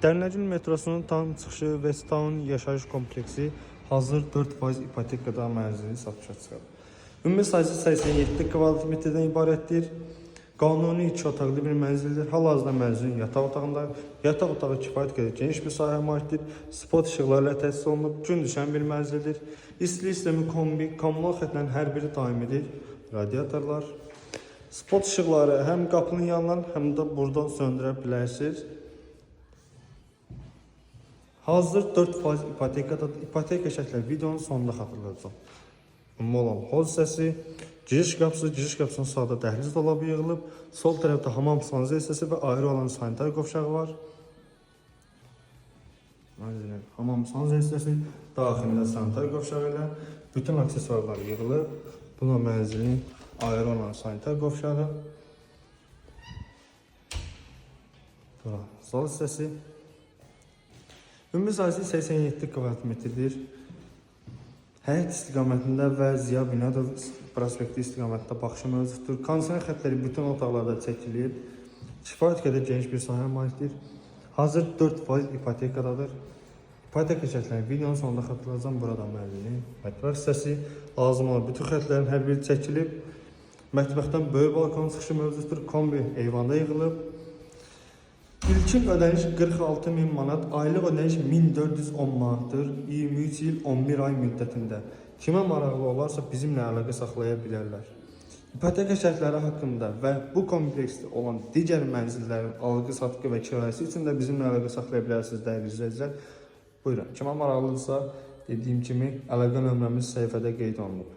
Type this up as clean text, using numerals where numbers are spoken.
Dərnəgül metrosunun tam çıxışı West Town yaşayış kompleksi hazır 4% ipotekada mənzili satışa çıxarıb. Ümumi sayısı 87 kvadrat metrdən ibarətdir. Qanuni 2 otaqlı bir mənzildir. Hal-hazırda mənzilin yataq otağında, yataq otağı kifayət qədər geniş bir sahəyə malikdir. Spot işıqlarla təchiz olunub, gün düşən bir mənzildir. İstilik sistemi kombi, kommunal xətlərin hər biri daimidir. Radiatorlar. Spot işıqları həm qapının yanından, həm də buradan söndürə bilərsiniz. Hazır 4% ipotekadadır. İpoteka şərtləri videonun sonunda xatırladacağım. Ümumi olan hoz hissəsi, giriş qapısının sağda dəhliz dolabı yığılıb, sol tərəfdə hamam sanuzel hissəsi və ayrı olan sanitar qovşağı var. Hamam sanuzel hissəsi, daxilində sanitar qovşağı ilə bütün aksesuarlar yığılıb. Buna mənzilin ayrı olan sanitar qovşağı. Bura sol hissəsi. Ümumi sayısı 87 kvadrat metrdir. Həyət istiqamətində və Ziya Binadov prospekti istiqamətində baxışı mövcuddur. Kondisioner xətləri bütün otaqlarda çəkilib. Kifayət qədər geniş bir sahəyə malikdir. Hazır 4% ipotekadadır. İpoteka şərtləri videonun sonunda xatırlayacağım. Burada mənzilin mətbəx hissəsi, lazım olan bütün xətlərin hər biri çəkilib. Mətbəxdən böyük balkon çıxışı mövcuddur. Kombi eyvanda yığılıb. İlkin ödəniş 46.000 manat, aylıq ödəniş 1410 manatdır. 23 il 11 ay müddətində. Kimə maraqlı olarsa bizimlə əlaqə saxlaya bilərlər. İpoteka şərtləri haqqında və bu kompleksdə olan digər mənzillərin algı, satqı və kirayəsi üçün də bizimlə əlaqə saxlaya bilərsiniz dəyərli izləyicilər. Buyurun, kimə maraqlıdırsa, dediyim kimi əlaqə nömrəmiz səhifədə qeyd olunub.